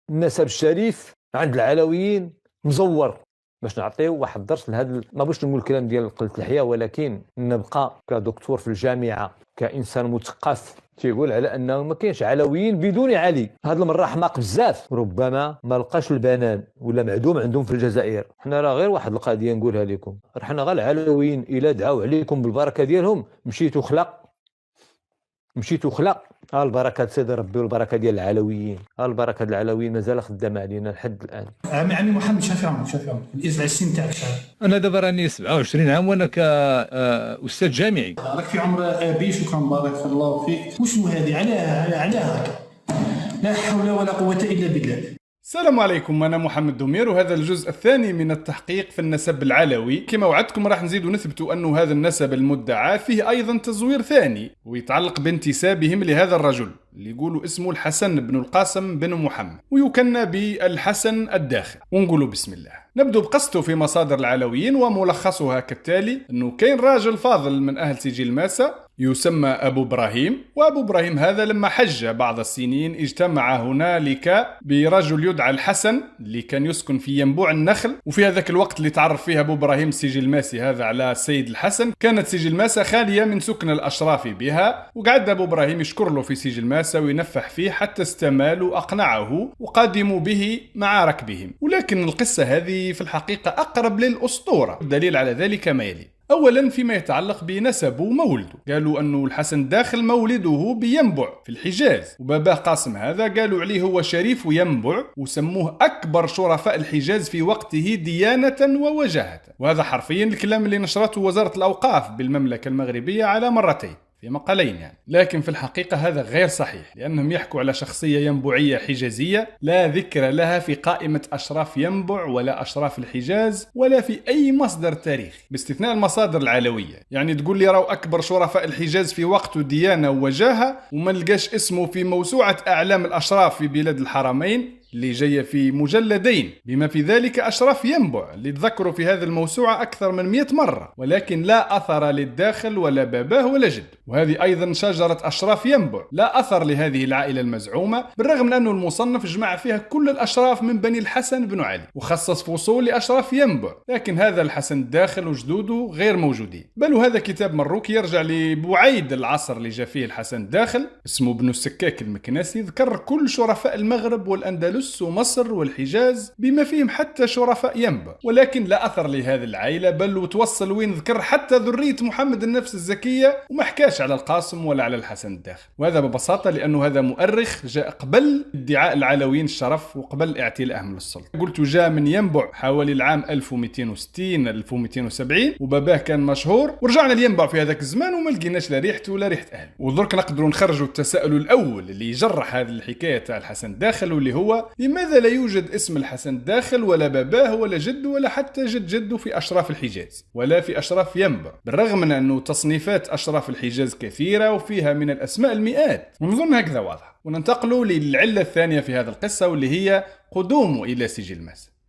النسب الشريف عند العلويين مزور، باش نعطيو واحد الدرس لهذا. ما بغيتش نقول الكلام ديال قلة الحياة، ولكن نبقى كدكتور في الجامعة، كإنسان مثقف تيقول على انه ما كاينش علويين بدون علي. هذه المره حماق بزاف، ربما ما لقاش البنان ولا معدوم عندهم في الجزائر. حنا راه غير واحد القضيه نقولها لكم، حنا غير العلويين الا دعاو عليكم بالبركه ديالهم مشيتوا خلق، مشيتوا خلق. البركه سيدي ربي والبركه ديال العلويين، البركه ديال العلويين مازال خدامه علينا لحد الان. عمي محمد شافي الإذاعة السن تاعك شحال؟ انا دابا راني 27 عام وانا كاستاذ جامعي. راك في عمر ابيش وكان بارك الله فيك. وشنو هذه علاه هكا؟ لا حول ولا قوة الا بالله. السلام عليكم، أنا محمد دمير وهذا الجزء الثاني من التحقيق في النسب العلوي. كما وعدتكم راح نزيد ونثبت أن هذا النسب المدعى فيه أيضا تزوير ثاني ويتعلق بانتسابهم لهذا الرجل اللي يقولوا اسمه الحسن بن القاسم بن محمد ويكنى بالحسن الداخل. ونقولوا بسم الله. نبدو بقصته في مصادر العلويين وملخصها كالتالي: أنه كاين راجل فاضل من أهل سجل ماسة يسمى أبو إبراهيم، وأبو إبراهيم هذا لما حج بعض السنين اجتمع هنالك برجل يدعى الحسن اللي كان يسكن في ينبوع النخل. وفي هذاك الوقت اللي تعرف فيه أبو إبراهيم سجل ماسي هذا على السيد الحسن، كانت سجل ماسة خالية من سكن الأشراف بها، وقعد أبو إبراهيم يشكر له في سجل ماسة وينفح فيه حتى استمال وأقنعه وقادموا به مع ركبهم. ولكن القصة هذه في الحقيقة أقرب للأسطورة. الدليل على ذلك ما يلي: أولا فيما يتعلق بنسبه ومولده، قالوا أنه الحسن داخل مولده بينبع في الحجاز، وباباه قاسم هذا قالوا عليه هو شريف ينبع، وسموه أكبر شرفاء الحجاز في وقته ديانة ووجاهة. وهذا حرفيا الكلام اللي نشرته وزارة الأوقاف بالمملكة المغربية على مرتين في مقالين يعني. لكن في الحقيقة هذا غير صحيح، لأنهم يحكوا على شخصية ينبوعية حجازية لا ذكر لها في قائمة أشراف ينبع ولا أشراف الحجاز ولا في أي مصدر تاريخي باستثناء المصادر العلوية. يعني تقول لي راو أكبر شرفاء الحجاز في وقته ديانة ووجاهة وما نلقاش اسمه في موسوعة أعلام الأشراف في بلاد الحرمين اللي جاية في مجلدين، بما في ذلك أشراف ينبع اللي تذكروا في هذه الموسوعة أكثر من 100 مرة، ولكن لا أثر للداخل ولا باباه ولا جد. وهذه أيضا شجرة أشراف ينبع، لا أثر لهذه العائلة المزعومة، بالرغم من أنه المصنف جمع فيها كل الأشراف من بني الحسن بن علي وخصص فصول لأشراف ينبع، لكن هذا الحسن الداخل وجدوده غير موجودين. بل وهذا كتاب مروكي يرجع لبعيد العصر اللي جاء فيه الحسن الداخل، اسمه ابن السكاك المكناسي، ذكر كل شرفاء المغرب والأندلس ومصر والحجاز بما فيهم حتى شرفاء ينبع، ولكن لا أثر لهذه العائلة. بل وتوصل وين ذكر حتى ذرية محمد النفس الزكية وما حكاش على القاسم ولا على الحسن الداخل. وهذا ببساطة لأنه هذا مؤرخ جاء قبل ادعاء العلويين الشرف وقبل اعتلائهم للسلطة. قلت جاء من ينبع حوالي العام 1260 1270 وباباه كان مشهور، ورجعنا لينبع في هذاك الزمان وما لقيناش لا ريحته ولا ريحة أهله. ودرك نقدروا نخرجوا التساؤل الأول اللي يجرح هذه الحكاية تاع الحسن الداخل، واللي هو لماذا لا يوجد اسم الحسن الداخل ولا باباه ولا جده ولا حتى جد جده في أشراف الحجاز ولا في أشراف ينبع، بالرغم من أنه تصنيفات أشراف الحجاز كثيرة وفيها من الأسماء المئات. ونظن هكذا واضح. وننتقل للعلة الثانية في هذه القصة واللي هي قدومه إلى سجل ماسة.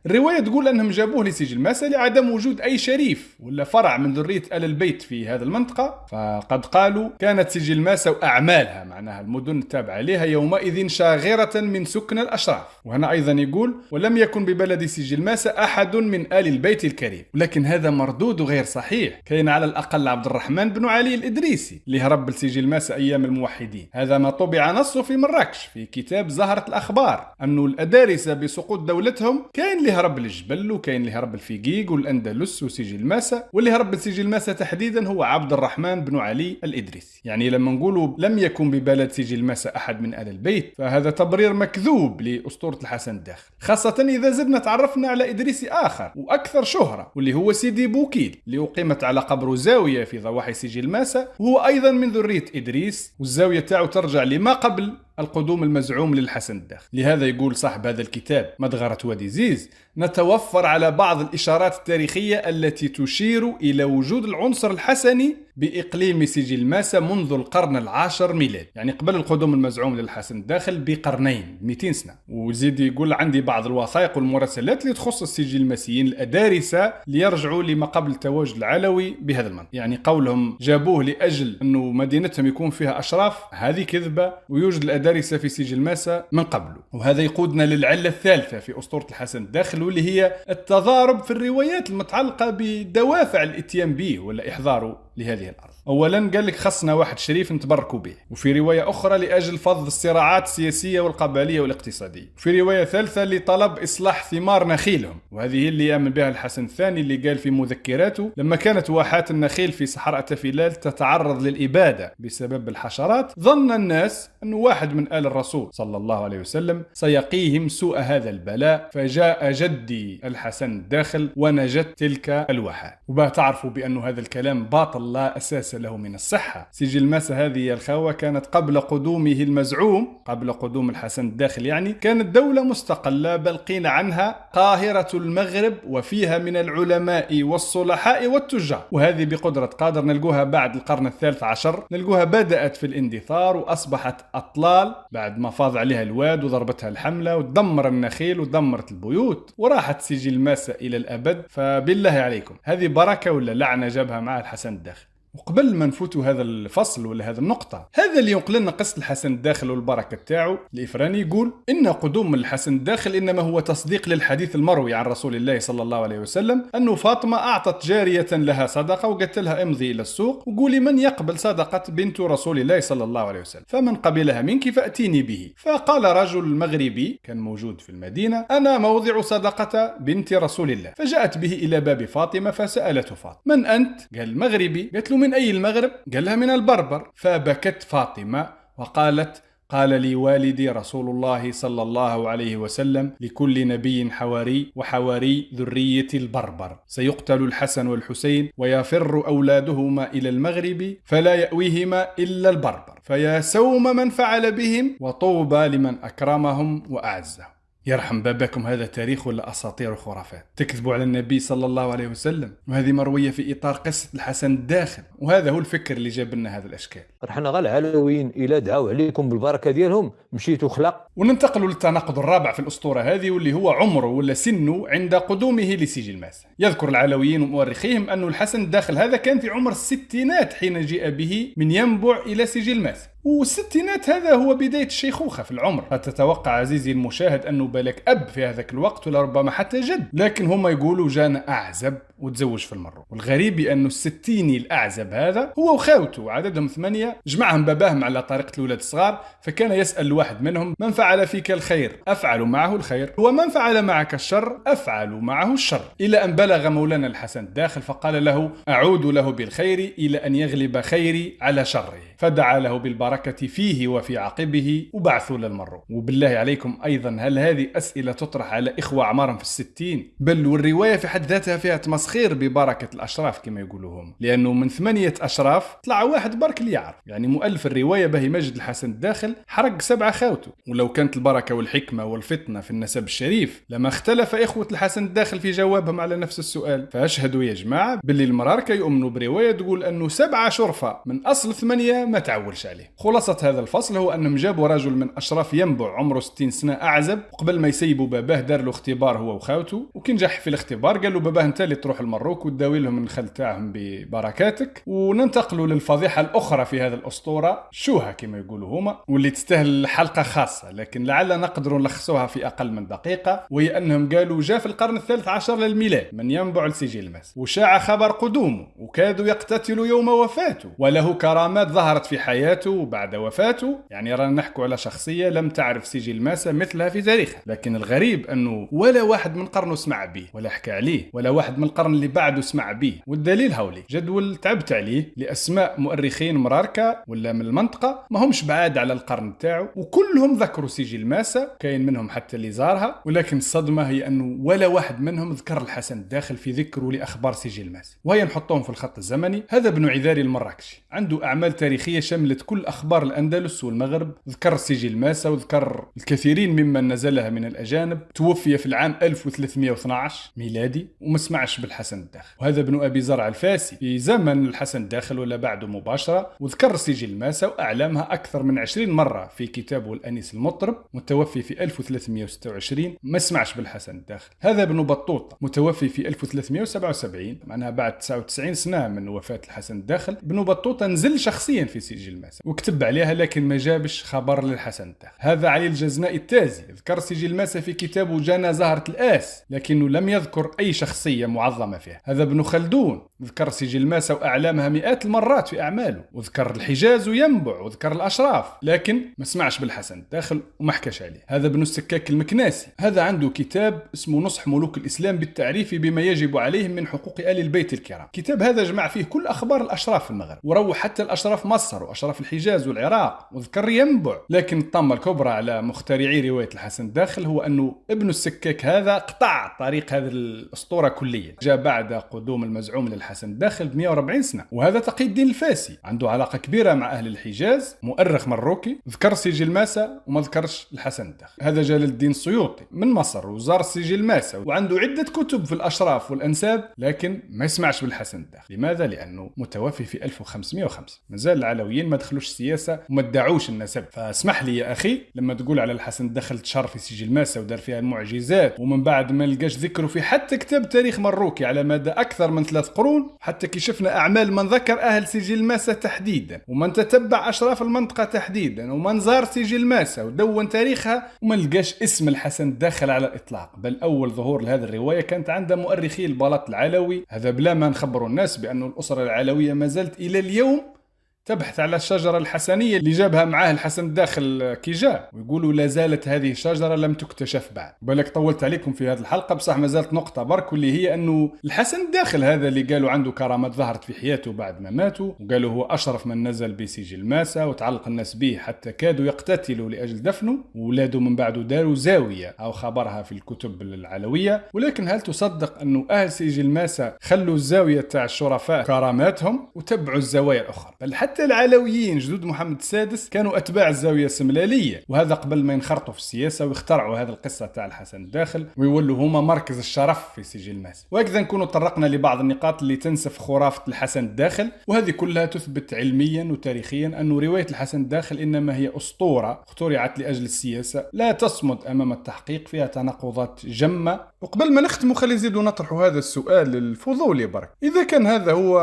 الرواية تقول أنهم جابوه لسجل ماسة لعدم وجود أي شريف ولا فرع من ذرية آل البيت في هذه المنطقة، فقد قالوا كانت سجل ماسة وأعمالها معناها المدن التابعة لها يومئذ شاغرة من سكن الأشراف. وهنا أيضا يقول ولم يكن ببلد سجل ماسة أحد من آل البيت الكريم، ولكن هذا مردود غير صحيح. كان على الأقل عبد الرحمن بن علي الإدريسي اللي هرب لسجل ماسة أيام الموحدين، هذا ما طبع نصه في مراكش في كتاب زهرة الأخبار، أنه الأدارسة بسقوط دولتهم كاين اللي هرب للجبل وكاين اللي هرب الفيقيق والأندلس وسجل ماسة، واللي هرب لسجل ماسة تحديدا هو عبد الرحمن بن علي الإدريسي. يعني لما نقولوا لم يكن ببلد سجل ماسة أحد من آل البيت فهذا تبرير مكذوب لأسطورة الحسن الداخل، خاصة إذا زدنا تعرفنا على إدريسي آخر وأكثر شهرة واللي هو سيدي بوكيل اللي أقيمت على قبر زاوية في ضواحي سجل ماسة، وهو أيضا من ذرية إدريس، والزاوية تاعو ترجع لما قبل القدوم المزعوم للحسن الداخل. لهذا يقول صاحب هذا الكتاب مدغرة وادي زيز: نتوفر على بعض الإشارات التاريخية التي تشير إلى وجود العنصر الحسني بإقليم سجل ماسة منذ القرن العاشر ميلادي، يعني قبل القدوم المزعوم للحسن الداخل بقرنين 200 سنة. وزيد يقول عندي بعض الوثائق والمراسلات اللي تخص السجل الماسيين الأدارسة ليرجعوا لما قبل التواجد العلوي بهذا المنطقة. يعني قولهم جابوه لأجل أنه مدينتهم يكون فيها أشراف، هذه كذبة، ويوجد الأدارسة في سجل ماسة من قبله. وهذا يقودنا للعلة الثالثة في أسطورة الحسن الداخل، واللي هي التضارب في الروايات المتعلقة بدوافع الاتيان به ولا إحضاره لهذه الأرض. أولا قال لك خصنا واحد شريف نتبركوا به، وفي رواية أخرى لأجل فض الصراعات السياسية والقبلية والاقتصادية، وفي رواية ثالثة لطلب إصلاح ثمار نخيلهم، وهذه هي اللي يأمن بها الحسن الثاني اللي قال في مذكراته لما كانت واحات النخيل في صحراء تفيلال تتعرض للإبادة بسبب الحشرات، ظن الناس أن واحد من آل الرسول صلى الله عليه وسلم سيقيهم سوء هذا البلاء، فجاء جدي الحسن الداخل ونجت تلك الواحات. وباه تعرفوا بأن هذا الكلام باطل لا أساس له من الصحة. سجل ماسة هذه يا الخوة كانت قبل قدومه المزعوم، قبل قدوم الحسن الداخل يعني، كانت دولة مستقلة بل قيل عنها قاهرة المغرب، وفيها من العلماء والصلحاء والتجار. وهذه بقدرة قادر نلقوها بعد القرن الثالث عشر، نلقوها بدأت في الاندثار وأصبحت أطلال بعد ما فاض عليها الواد وضربتها الحملة ودمر النخيل ودمرت البيوت، وراحت سجل ماسة إلى الأبد. فبالله عليكم هذه بركة ولا لعنة جابها مع الحسن الداخل؟ وقبل ما نفوتوا هذا الفصل ولا هذه النقطة، هذا اللي ينقل لنا قصة الحسن الداخل والبركة تاعو. الإفراني يقول إن قدوم الحسن الداخل إنما هو تصديق للحديث المروي عن رسول الله صلى الله عليه وسلم أنه فاطمة أعطت جارية لها صدقة وقالت لها امضي إلى السوق وقولي من يقبل صدقة بنت رسول الله صلى الله عليه وسلم، فمن قبلها منك فأتيني به. فقال رجل مغربي كان موجود في المدينة أنا موضع صدقة بنت رسول الله. فجاءت به إلى باب فاطمة فسألته فاطمة من أنت؟ قال مغربي. قالت له من أي المغرب؟ قال لها من البربر. فبكت فاطمة وقالت قال لي والدي رسول الله صلى الله عليه وسلم لكل نبي حواري، وحواري ذرية البربر، سيقتل الحسن والحسين ويفر أولادهما إلى المغرب فلا يأويهما إلا البربر، فيا سوم من فعل بهم وطوبى لمن أكرمهم وأعزهم. يرحم باباكم، هذا تاريخ ولا أساطير وخرافات؟ تكذبوا على النبي صلى الله عليه وسلم، وهذه مروية في إطار قصة الحسن الداخل. وهذا هو الفكر اللي جاب لنا هذا الأشكال. رحنا غير العلويين إلى دعوا عليكم بالبركة ديالهم مشيتوا خلق. وننتقلوا للتناقض الرابع في الأسطورة هذه، واللي هو عمره ولا سنه عند قدومه لسجل ماسة. يذكر العلويين ومؤرخيهم أن الحسن الداخل هذا كان في عمر الستينات حين جاء به من ينبع إلى سجل ماسة، والستينات هذا هو بداية الشيخوخة في العمر. فتتوقع عزيزي المشاهد أنه بالك أب في هذاك الوقت ولا ربما حتى جد، لكن هم يقولوا جانا أعزب وتزوج في المرو. والغريب أنه الستيني الأعزب هذا هو وخاوته عددهم 8 جمعهم باباهم على طريقة الأولاد الصغار، فكان يسأل الواحد منهم من فعل فيك الخير أفعل معه الخير، ومن فعل معك الشر أفعل معه الشر، إلى أن بلغ مولانا الحسن الداخل فقال له أعود له بالخير إلى أن يغلب خيري على شره، فدعا له بالبركة فيه وفي عقبه وبعثوا للمرو. وبالله عليكم أيضا هل هذه أسئلة تطرح على إخوة أعمارهم في 60؟ بل والرواية في حد ذاتها فيها تمسخير ببركة الأشراف كما يقولوا هم، لأنه من 8 أشراف طلع واحد برك اللي يعرف. يعني مؤلف الرواية باهي مجد الحسن الداخل حرق 7 خاوته، ولو كانت البركة والحكمة والفطنة في النسب الشريف لما اختلف إخوة الحسن الداخل في جوابهم على نفس السؤال. فأشهدوا يا جماعة باللي المراركة يؤمنوا برواية تقول أنه 7 شرفة من أصل 8 ما تعولش عليه. خلاصة هذا الفصل هو أنهم جابوا رجل من أشراف ينبع عمره 60 سنة أعزب، وقبل ما يسيبوا باباه دار له اختبار هو وخاوته، وكنجح في الاختبار قال له باباه انت اللي تروح المروك وتداوي لهم النخل تاعهم ببركاتك. وننتقلوا للفضيحة الأخرى في هذا الأسطورة، شوها كما يقولوا هما، واللي تستاهل حلقة خاصة، لكن لعل نقدر نلخصوها في أقل من دقيقة. وهي أنهم قالوا جاء في القرن الثالث عشر للميلاد من ينبع لسجل ماسة، وشاع خبر قدومه، وكادوا يقتتلوا يوم وفاته، وله كرامات ظهرت في حياته وبعد وفاته. يعني رانا نحكوا على شخصية لم تعرف سجل ماسة مثلها في تاريخها. لكن الغريب أنه ولا واحد من قرنه سمع به ولا حكى عليه، ولا واحد من القرن اللي بعده سمع به. والدليل هولي جدول تعبت عليه لأسماء مؤرخين مراركة ولا من المنطقة ما همش بعاد على القرن تاعو، وكلهم ذكروا سجل ماسة، كاين منهم حتى اللي زارها. ولكن الصدمة هي أنه ولا واحد منهم ذكر الحسن الداخل في ذكره لأخبار سجل ماسة. وهي نحطهم في الخط الزمني. هذا ابن عذاري المراكشي عنده أعمال تاريخية تاريخية شملت كل أخبار الأندلس والمغرب، ذكر سجل ماسة وذكر الكثيرين ممن نزلها من الأجانب. توفي في العام 1312 ميلادي وما سمعش بالحسن الداخل، وهذا ابن أبي زرع الفاسي في زمن الحسن الداخل ولا بعده مباشرة، وذكر سجل ماسة وأعلامها أكثر من 20 مرة في كتابه الأنيس المطرب، متوفي في 1326 ما سمعش بالحسن الداخل. هذا ابن بطوطة متوفي في 1377، معناها بعد 99 سنة من وفاة الحسن الداخل. ابن بطوطة نزل شخصيا في سجل ماسة وكتب عليها لكن ما جابش خبر للحسن الداخل. هذا علي الجزنائي التازي ذكر سجل ماسة في كتابه جانا زهرة الآس، لكنه لم يذكر أي شخصية معظمة فيها. هذا ابن خلدون ذكر سجل ماسة وأعلامها مئات المرات في أعماله، وذكر الحجاز وينبع وذكر الأشراف، لكن ما سمعش بالحسن الداخل وما حكاش عليه. هذا ابن السكاك المكناسي، هذا عنده كتاب اسمه نصح ملوك الإسلام بالتعريف بما يجب عليهم من حقوق آل البيت الكرام. كتاب هذا جمع فيه كل أخبار الأشراف في المغرب، وروح حتى الأشراف مصر وأشراف الحجاز والعراق، وذكر ينبع. لكن الطامة الكبرى على مخترعي رواية الحسن الداخل هو أنه ابن السكاك هذا قطع طريق هذه الأسطورة كليا، جاء بعد قدوم المزعوم للحسن الداخل ب 140 سنة. وهذا تقي الدين الفاسي عنده علاقة كبيرة مع أهل الحجاز، مؤرخ مروكي، ذكر سجل ماسة وما ذكرش الحسن الداخل. هذا جلال الدين السيوطي من مصر وزار سجل ماسة وعنده عدة كتب في الأشراف والأنساب، لكن ما يسمعش بالحسن الداخل. لماذا؟ لأنه متوفي في 1505. مازال العلويين ما دخلوش السياسة وما ادعوش النسب. فاسمح لي يا أخي لما تقول على الحسن الداخل تشار في سجل ماسة ودار فيها المعجزات ومن بعد ما لقاش ذكره في حتى كتاب تاريخ مروكي على مدى أكثر من 3 قرون، حتى كي شفنا أعمال من ذكر أهل سجل ماسة تحديدا ومن تتبع أشراف المنطقة تحديدا ومن زار سجل ماسة ودون تاريخها، وما لقاش اسم الحسن الداخل على الإطلاق. بل أول ظهور لهذه الرواية كانت عند مؤرخي البلاط العلوي، هذا بلا ما نخبروا الناس بأن الأسرة العلوية ما زالت إلى اليوم تبحث على الشجرة الحسنية اللي جابها معاه الحسن الداخل كي جاء، ويقولوا لا زالت هذه الشجرة لم تكتشف بعد. بالك طولت عليكم في هذه الحلقة، بصح ما زالت نقطة برك، واللي هي أنه الحسن الداخل هذا اللي قالوا عنده كرامات ظهرت في حياته بعد ما ماتوا، وقالوا هو أشرف من نزل بسجل ماسة وتعلق الناس به حتى كادوا يقتتلوا لأجل دفنه، وولاده من بعده داروا زاوية أو خبرها في الكتب العلوية. ولكن هل تصدق أنه أهل سجل ماسة خلوا الزاوية تاع الشرفاء كراماتهم وتبعوا الزوايا الأخرى؟ بل حتى العلويين جدود محمد السادس كانوا أتباع الزاوية السملالية، وهذا قبل ما ينخرطوا في السياسة ويخترعوا هذه القصة تاع الحسن الداخل ويولوا هما مركز الشرف في سجل ماسة. وهكذا نكونوا طرقنا لبعض النقاط اللي تنسف خرافة الحسن الداخل، وهذه كلها تثبت علميا وتاريخيا أن رواية الحسن الداخل إنما هي أسطورة اخترعت لأجل السياسة، لا تصمد أمام التحقيق، فيها تناقضات جمة. وقبل ما نختم خلي نزيدوا نطرحوا هذا السؤال الفضولي برك، إذا كان هذا هو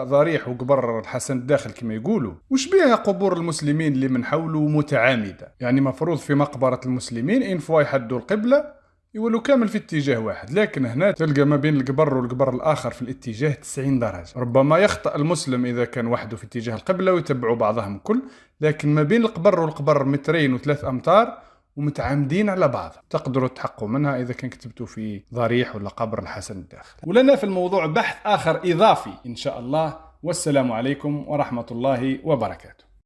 ضريح وقبر الحسن الداخل كما يقولوا، وش بيها قبور المسلمين اللي من حوله متعامدة؟ يعني مفروض في مقبرة المسلمين إن فوا يحدوا القبلة يولوا كامل في اتجاه واحد، لكن هنا تلقى ما بين القبر والقبر الآخر في الاتجاه 90 درجة. ربما يخطأ المسلم إذا كان وحده في اتجاه القبلة ويتبعوا بعضهم كل، لكن ما بين القبر والقبر 2 و3 أمتار ومتعامدين على بعض. تقدروا تحققوا منها إذا كان كتبتوا في ضريح ولا قبر الحسن الداخل. ولنا في الموضوع بحث آخر إضافي إن شاء الله. والسلام عليكم ورحمة الله وبركاته.